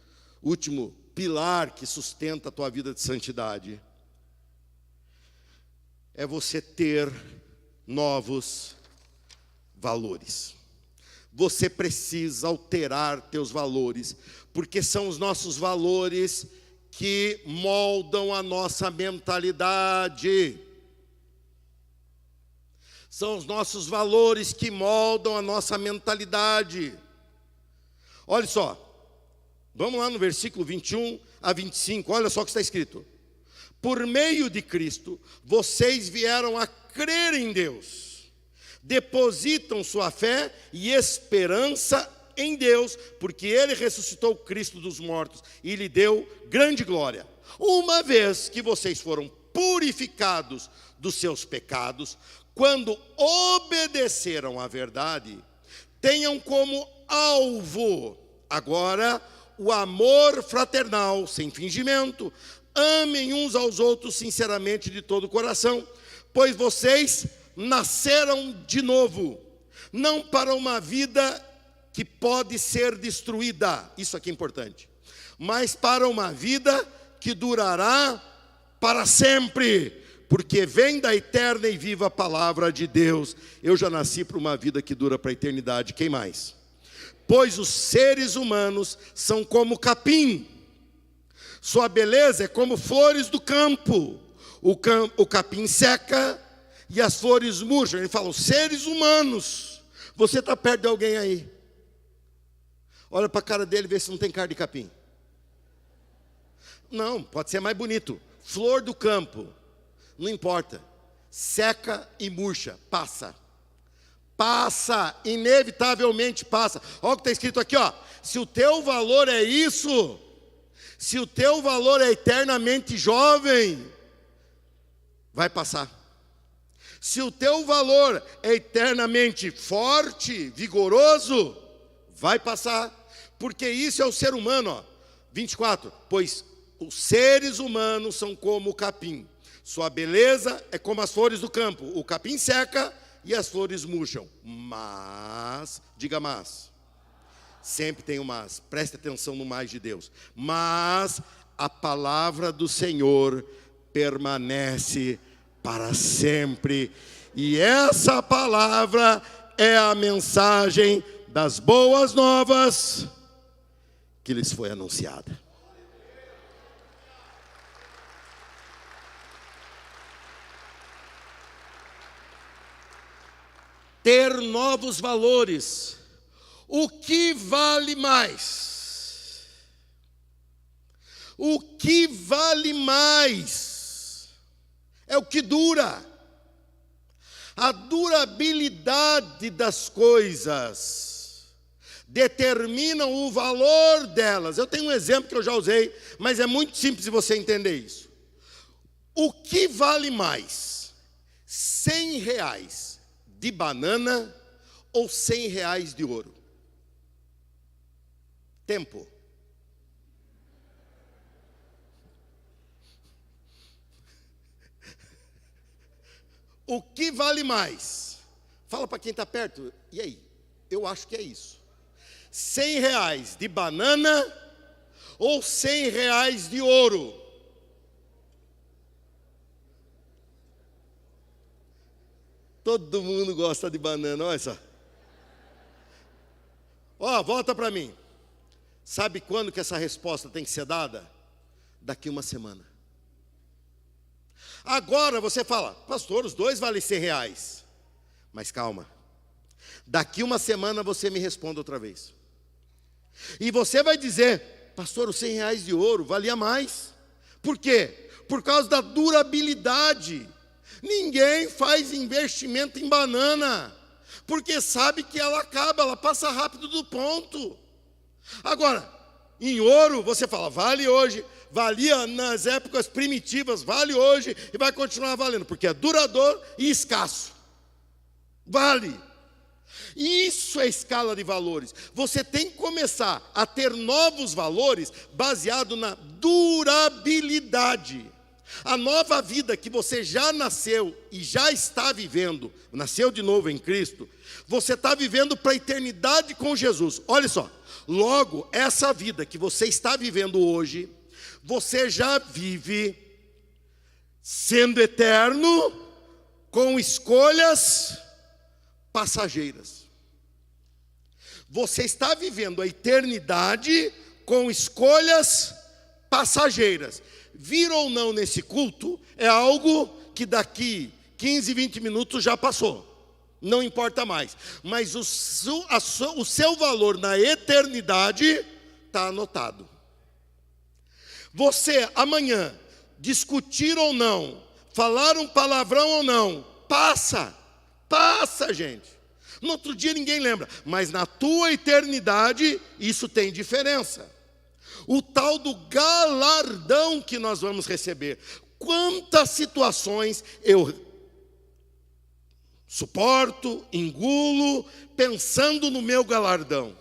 Speaker 1: último pilar que sustenta a tua vida de santidade, é você ter novos valores. Você precisa alterar teus valores, porque são os nossos valores que moldam a nossa mentalidade. São os nossos valores que moldam a nossa mentalidade. Olha só, vamos lá no versículo 21 a 25, olha só o que está escrito. Por meio de Cristo, vocês vieram a crer em Deus, depositam sua fé e esperança em Deus, porque Ele ressuscitou Cristo dos mortos e lhe deu grande glória. Uma vez que vocês foram purificados dos seus pecados, quando obedeceram à verdade, tenham como alvo agora o amor fraternal, sem fingimento. Amem uns aos outros sinceramente de todo o coração, pois vocês nasceram de novo, não para uma vida que pode ser destruída, isso aqui é importante, mas para uma vida que durará para sempre, porque vem da eterna e viva palavra de Deus. Eu já nasci para uma vida que dura para a eternidade. Quem mais? Pois os seres humanos são como capim, sua beleza é como flores do campo. O capim seca e as flores murcham. Ele fala, os seres humanos. Você está perto de alguém aí? Olha para a cara dele e vê se não tem cara de capim. Não, pode ser mais bonito. Flor do campo, não importa. Seca e murcha, passa. Passa, inevitavelmente passa. Olha o que está escrito aqui, ó. Se o teu valor é isso, se o teu valor é eternamente jovem, vai passar. Se o teu valor é eternamente forte, vigoroso, vai passar. Porque isso é o ser humano, ó. 24, pois os seres humanos são como o capim. Sua beleza é como as flores do campo. O capim seca e as flores murcham. Mas, diga mas. Sempre tem um mas. Preste atenção no mais de Deus. Mas a palavra do Senhor permanece para sempre. E essa palavra é a mensagem das boas novas que lhes foi anunciada. Ter novos valores. O que vale mais? O que vale mais é o que dura. A durabilidade das coisas determinam o valor delas. Eu tenho um exemplo que eu já usei, mas é muito simples de você entender isso. O que vale mais? R$100 de banana ou R$100 de ouro? Tempo. O que vale mais? Fala para quem está perto. E aí? Eu acho que é isso. R$100 de banana ou R$100 de ouro? Todo mundo gosta de banana, olha só. Ó, volta para mim. Sabe quando que essa resposta tem que ser dada? Daqui uma semana. Agora você fala, pastor, os dois valem R$100. Mas calma. Daqui uma semana você me responde outra vez. E você vai dizer, pastor, os R$100 de ouro valia mais. Por quê? Por causa da durabilidade. Ninguém faz investimento em banana, porque sabe que ela acaba, ela passa rápido do ponto. Agora, em ouro, você fala, vale hoje, valia nas épocas primitivas, vale hoje e vai continuar valendo, porque é duradouro e escasso. Vale. Isso é escala de valores. Você tem que começar a ter novos valores baseado na durabilidade. A nova vida que você já nasceu e já está vivendo, nasceu de novo em Cristo, você está vivendo para a eternidade com Jesus. Olha só, logo, essa vida que você está vivendo hoje, você já vive sendo eterno com escolhas passageiras. Você está vivendo a eternidade com escolhas passageiras. Vir ou não nesse culto é algo que daqui 15, 20 minutos já passou. Não importa mais. Mas o seu valor na eternidade está anotado. Você amanhã, discutir ou não, falar um palavrão ou não, passa, gente. No outro dia ninguém lembra, mas na tua eternidade isso tem diferença. O tal do galardão que nós vamos receber. Quantas situações eu suporto, engulo, pensando no meu galardão.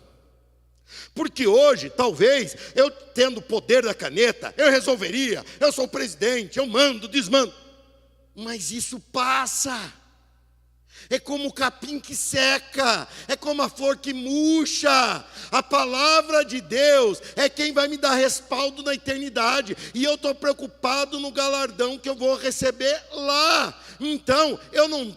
Speaker 1: Porque hoje, talvez, eu tendo o poder da caneta, eu resolveria, eu sou o presidente, eu mando, desmando. Mas isso passa. É como o capim que seca, é como a flor que murcha. A palavra de Deus é quem vai me dar respaldo na eternidade. E eu estou preocupado no galardão que eu vou receber lá. Então, eu não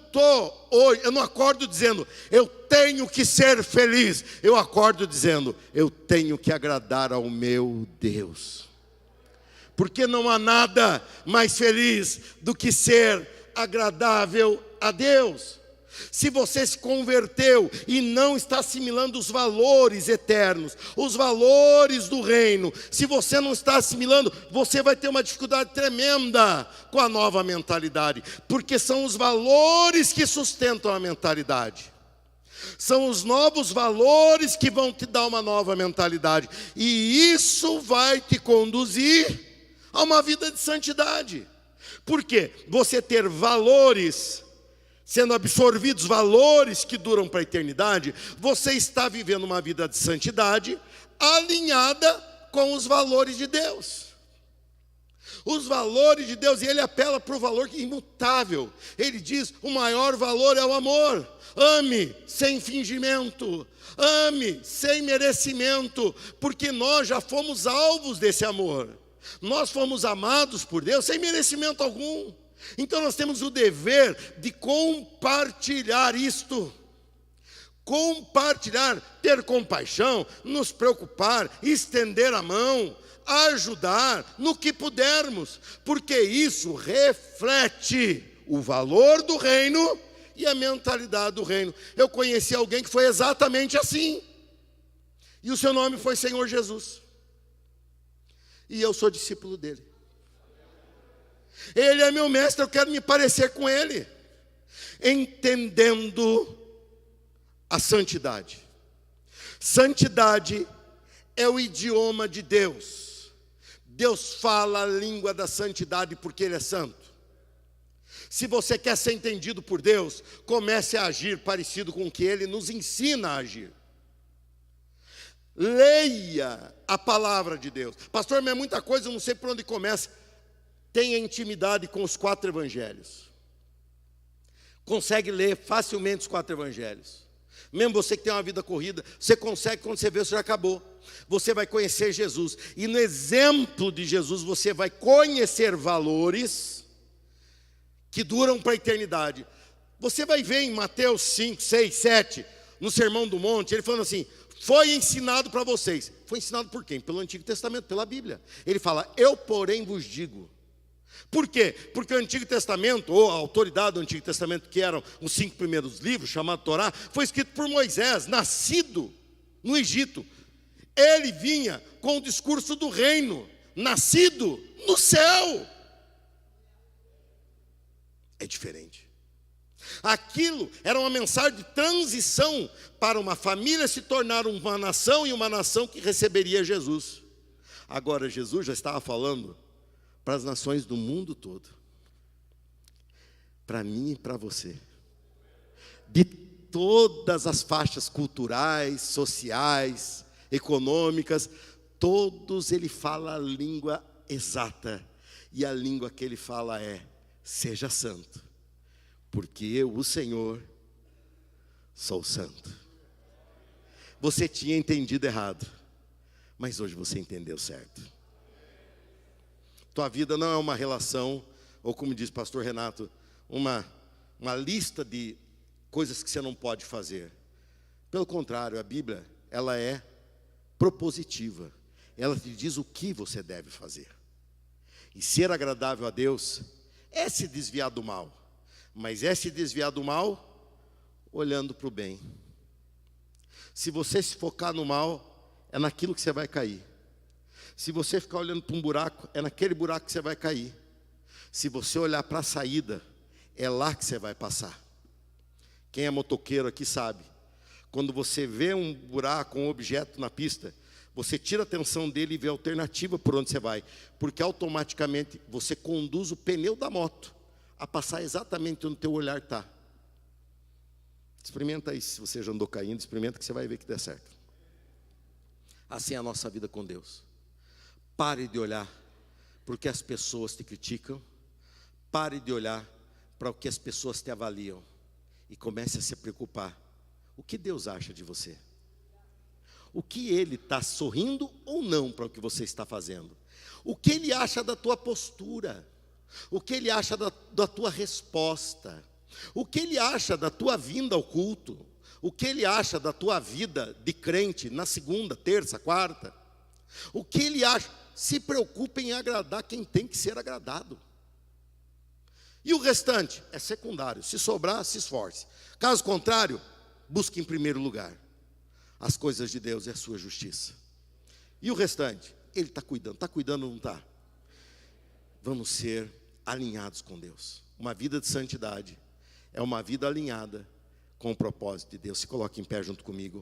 Speaker 1: acordo dizendo, eu tenho que ser feliz. Eu acordo dizendo, eu tenho que agradar ao meu Deus. Porque não há nada mais feliz do que ser agradável a Deus. Se você se converteu e não está assimilando os valores eternos, os valores do reino, se você não está assimilando, você vai ter uma dificuldade tremenda com a nova mentalidade, porque são os valores que sustentam a mentalidade. São os novos valores que vão te dar uma nova mentalidade, e isso vai te conduzir a uma vida de santidade. Por quê? Você ter valores sendo absorvidos, valores que duram para a eternidade, você está vivendo uma vida de santidade alinhada com os valores de Deus. Os valores de Deus, e ele apela para o valor imutável. Ele diz, o maior valor é o amor. Ame sem fingimento, ame sem merecimento, porque nós já fomos alvos desse amor. Nós fomos amados por Deus sem merecimento algum. Então nós temos o dever de compartilhar isto. Compartilhar, ter compaixão, nos preocupar, estender a mão, ajudar no que pudermos, porque isso reflete o valor do reino e a mentalidade do reino. Eu conheci alguém que foi exatamente assim, e o seu nome foi Senhor Jesus, e eu sou discípulo dele. Ele é meu mestre, eu quero me parecer com ele. entendendo a santidade. Santidade é o idioma de Deus. Deus fala a língua da santidade porque Ele é santo. Se você quer ser entendido por Deus, comece a agir parecido com o que Ele nos ensina a agir. Leia a palavra de Deus. Pastor, mas é muita coisa, eu não sei por onde começa. Tenha intimidade com os 4 evangelhos. Consegue ler facilmente os 4 evangelhos. Mesmo você que tem uma vida corrida, você consegue, quando você vê, você já acabou. Você vai conhecer Jesus. E no exemplo de Jesus, você vai conhecer valores que duram para a eternidade. Você vai ver em Mateus 5, 6, 7, no Sermão do Monte, ele falando assim: foi ensinado para vocês. Foi ensinado por quem? Pelo Antigo Testamento, pela Bíblia. Ele fala: eu porém vos digo. Por quê? Porque o Antigo Testamento, ou a autoridade do Antigo Testamento, que eram os 5 primeiros livros, chamado Torá, foi escrito por Moisés, nascido no Egito. Ele vinha com o discurso do reino, nascido no céu. É diferente. Aquilo era uma mensagem de transição para uma família se tornar uma nação, e uma nação que receberia Jesus. Agora Jesus já estava falando para as nações do mundo todo, para mim e para você, de todas as faixas culturais, sociais, econômicas, todos ele fala a língua exata, e a língua que ele fala é: seja santo, porque eu, o Senhor, sou santo. Você tinha entendido errado, mas hoje você entendeu certo. Tua vida não é uma relação, ou como diz o pastor Renato, uma lista de coisas que você não pode fazer. Pelo contrário, a Bíblia, ela é propositiva. Ela te diz o que você deve fazer. E ser agradável a Deus é se desviar do mal. Mas é se desviar do mal olhando para o bem. Se você se focar no mal, é naquilo que você vai cair. Se você ficar olhando para um buraco, é naquele buraco que você vai cair. Se você olhar para a saída, é lá que você vai passar. Quem é motoqueiro aqui sabe. Quando você vê um buraco, um objeto na pista, você tira a atenção dele e vê a alternativa por onde você vai. Porque automaticamente você conduz o pneu da moto a passar exatamente onde o teu olhar está. Experimenta isso, se você já andou caindo, experimenta que você vai ver que dá certo. Assim é a nossa vida com Deus. Pare de olhar para o que as pessoas te criticam. Pare de olhar para o que as pessoas te avaliam. E comece a se preocupar. O que Deus acha de você? O que Ele está sorrindo ou não para o que você está fazendo? O que Ele acha da tua postura? O que Ele acha da tua resposta? O que Ele acha da tua vinda ao culto? O que Ele acha da tua vida de crente na segunda, terça, quarta? O que Ele acha? Se preocupe em agradar quem tem que ser agradado. E o restante é secundário. Se sobrar, se esforce. Caso contrário, busque em primeiro lugar as coisas de Deus e a sua justiça. E o restante, Ele está cuidando ou não está? Vamos ser alinhados com Deus. Uma vida de santidade é uma vida alinhada com o propósito de Deus. Se coloque em pé junto comigo.